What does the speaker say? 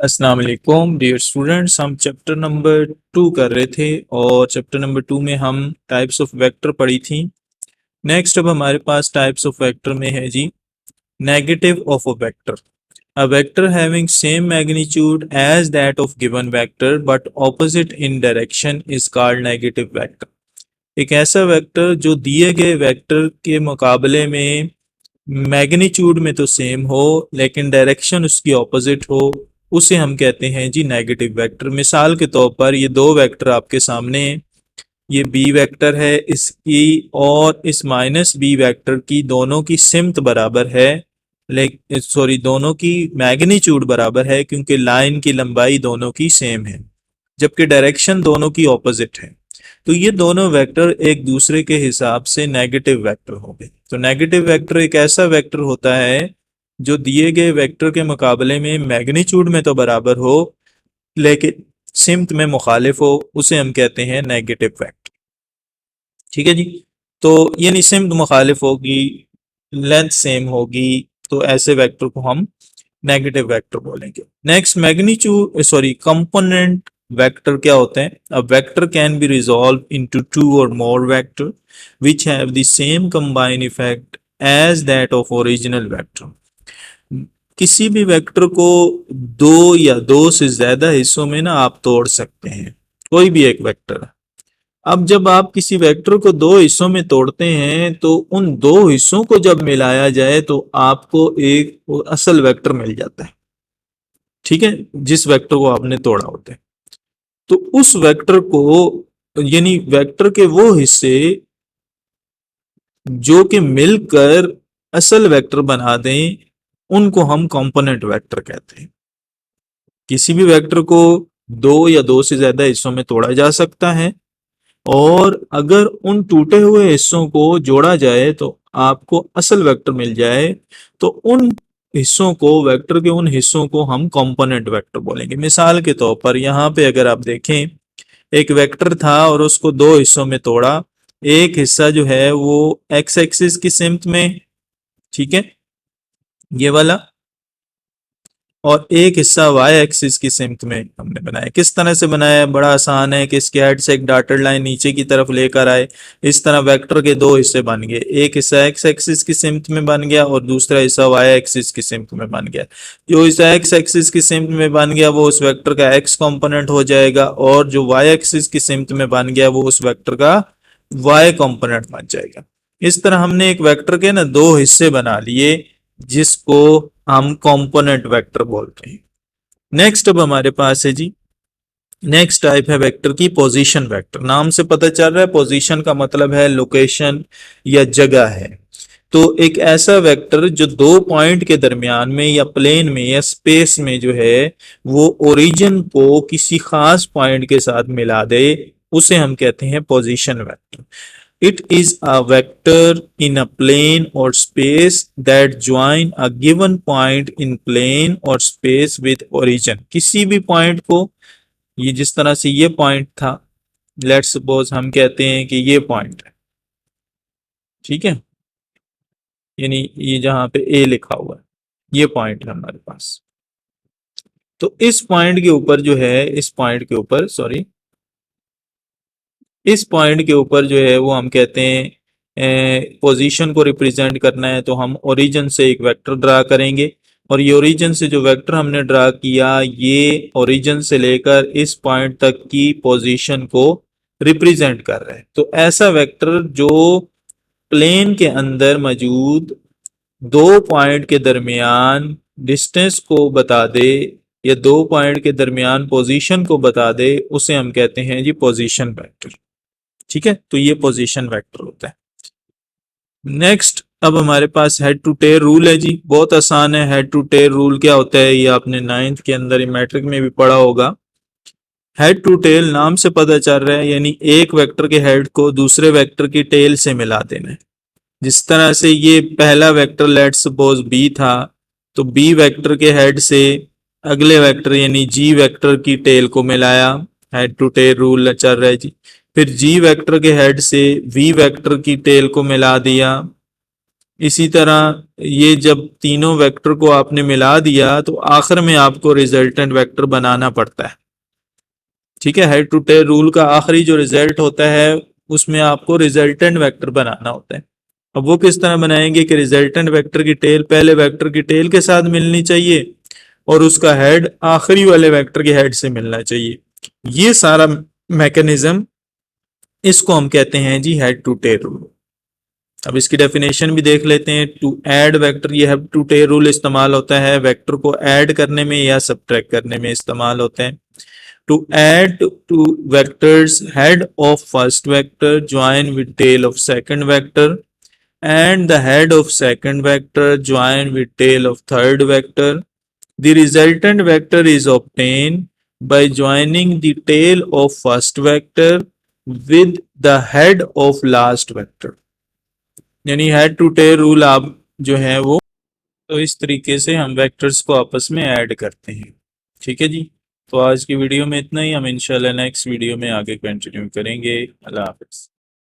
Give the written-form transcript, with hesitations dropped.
अस्सलाम वालेकुम dear students. हम चैप्टर नंबर 2 कर रहे थे और चैप्टर नंबर 2 में हम टाइप्स ऑफ वेक्टर पढ़ी थी। नेक्स्ट अब हमारे पास टाइप्स ऑफ वेक्टर में है जी negative of a vector. A vector having same magnitude as that of given vector but opposite in direction is called negative vector. एक ऐसा वेक्टर जो दिए गए वेक्टर के मुकाबले में मैग्नीट्यूड में तो सेम हो लेकिन डायरेक्शन उसकी ऑपोजिट हो, उसे हम कहते हैं जी नेगेटिव वेक्टर। मिसाल के तौर पर ये दो वेक्टर आपके सामने, ये बी वेक्टर है इसकी और इस माइनस बी वेक्टर की दोनों की सिमत बराबर है, लेकिन सॉरी दोनों की मैग्नीट्यूड बराबर है क्योंकि लाइन की लंबाई दोनों की सेम है जबकि डायरेक्शन दोनों की ऑपोजिट है। तो ये दोनों वेक्टर एक दूसरे के हिसाब से नेगेटिव वेक्टर होंगे। तो नेगेटिव वेक्टर एक ऐसा वेक्टर होता है जो दिए गए वेक्टर के मुकाबले में मैग्नीट्यूड में तो बराबर हो लेकिन सिमत में मुखालिफ हो, उसे हम कहते हैं नेगेटिव वेक्टर। ठीक है जी। तो यानी सिमत मुखालिफ होगी, लेंथ सेम होगी, तो ऐसे वेक्टर को हम नेगेटिव वेक्टर बोलेंगे। Next magnitude sorry component vector क्या होते हैं? A vector can be resolve into two or more vector which have the same combine effect as that of original vector. किसी भी वेक्टर को दो या दो से ज्यादा हिस्सों में ना आप तोड़ सकते हैं, कोई भी एक वेक्टर। अब जब आप किसी वेक्टर को दो हिस्सों में तोड़ते हैं तो उन दो हिस्सों को जब मिलाया जाए तो आपको एक असल वेक्टर मिल जाता है। ठीक है, जिस वेक्टर को आपने तोड़ा होता है तो उस वेक्टर को यानी वेक्टर के वो हिस्से जो कि मिलकर असल वेक्टर बना दें उनको हम कंपोनेंट वेक्टर कहते हैं। किसी भी वेक्टर को दो या दो से ज्यादा हिस्सों में तोड़ा जा सकता है और अगर उन टूटे हुए हिस्सों को जोड़ा जाए तो आपको असल वेक्टर मिल जाए, तो उन हिस्सों को वेक्टर के उन हिस्सों को हम कंपोनेंट वेक्टर बोलेंगे। मिसाल के तौर पर यहाँ पे अगर आप देखें, एक वेक्टर था और उसको दो हिस्सों में तोड़ा। एक हिस्सा जो है वो एक्स एक्सिस की सिमत में, ठीक है, ये वाला, और एक हिस्सा वाई एक्सिस की सिमत में हमने बनाया। किस तरह से बनाया? बड़ा आसान है कि इसके हेड से एक डॉटेड लाइन नीचे की तरफ लेकर आए, इस तरह वेक्टर के दो हिस्से बन गए। एक हिस्सा एक्स एक्सिस की सिमत में बन गया और दूसरा हिस्सा वाई एक्सिस की सिमत में बन गया। जो हिस्सा एक्स एक्सिस की सिमत में बन गया वो उस वेक्टर का एक्स कॉम्पोनेंट हो जाएगा और जो वाई एक्सिस की सिमत में बन गया वो उस वेक्टर का वाई कॉम्पोनेंट बन जाएगा। इस तरह हमने एक वेक्टर के ना दो हिस्से बना लिए जिसको हम कंपोनेंट वेक्टर बोलते हैं। नेक्स्ट अब हमारे पास है जी नेक्स्ट टाइप है वेक्टर की पोजीशन वेक्टर। नाम से पता चल रहा है पोजीशन का मतलब है लोकेशन या जगह है। तो एक ऐसा वेक्टर जो दो पॉइंट के दरमियान में या प्लेन में या स्पेस में जो है वो ओरिजिन को किसी खास पॉइंट के साथ मिला दे, उसे हम कहते हैं position vector. It is a vector in a plane or space that join a given point in plane or space with origin। किसी भी पॉइंट को, ये जिस तरह से ये पॉइंट था, लेट्स सपोज हम कहते हैं कि ये पॉइंट है, ठीक है, यानी ये जहां पे ए लिखा हुआ है ये पॉइंट है हमारे पास। तो इस पॉइंट के ऊपर जो है, इस पॉइंट के ऊपर सॉरी इस पॉइंट के ऊपर जो है वो हम कहते हैं पोजीशन को रिप्रेजेंट करना है तो हम ओरिजिन से एक वेक्टर ड्रा करेंगे और ये ओरिजिन से जो वेक्टर हमने ड्रा किया ये ओरिजिन से लेकर इस पॉइंट तक की पोजीशन को रिप्रेजेंट कर रहा है। तो ऐसा वेक्टर जो प्लेन के अंदर मौजूद दो पॉइंट के दरमियान डिस्टेंस को बता दे या दो पॉइंट के दरमियान पोजीशन को बता दे, उसे हम कहते हैं जी पोजीशन वेक्टर। ठीक है, तो ये पोजीशन वेक्टर होता है। नेक्स्ट अब हमारे पास हेड टू टेल रूल है जी, बहुत आसान है। हेड टू टेल रूल क्या होता है ये आपने 9th के अंदर मैट्रिक में भी पढ़ा होगा। हेड टू टेल नाम से पता चल रहा है यानी एक वेक्टर के हेड को दूसरे वेक्टर की टेल से मिला देना है। जिस तरह से ये पहला वेक्टर लेट्स सपोज बी था, तो बी वेक्टर के हेड से अगले वेक्टर यानी जी वेक्टर की टेल को मिलाया, हेड टू टेल रूल चल रहा है जी। फिर जी वेक्टर के हेड से वी वेक्टर की टेल को मिला दिया, इसी तरह ये जब तीनों वेक्टर को आपने मिला दिया तो आखिर में आपको रिजल्टेंट वेक्टर बनाना पड़ता है। ठीक है, हेड टू टेल रूल का आखिरी जो रिजल्ट होता है उसमें आपको रिजल्टेंट वेक्टर बनाना होता है। अब वो किस तरह बनाएंगे कि रिजल्टेंट वेक्टर की टेल पहले वेक्टर की टेल के साथ मिलनी चाहिए और उसका हेड आखिरी वाले वेक्टर के हेड से मिलना चाहिए। ये सारा मैकेनिज्म, इसको हम कहते हैं जी हेड टू टेल रूल। अब इसकी डेफिनेशन भी देख लेते हैं। टू ऐड वेक्टर, ये हेड टू टेल रूल इस्तेमाल होता है वेक्टर को ऐड करने में या सब्ट्रैक्ट करने में इस्तेमाल होते हैं। To add two vectors, head of first vector join with tail of second vector and the head of second vector join with tail of third vector. The resultant vector is obtained by joining the tail of first vector with the head of last vector. यानी head to tell rule आप जो है वो, तो इस तरीके से हम वेक्टर्स को आपस में ऐड करते हैं। ठीक है जी, तो आज की वीडियो में इतना ही। हम इंशाल्लाह नेक्स्ट वीडियो में आगे कंटिन्यू करेंगे। अल्लाह हाफ़िज़।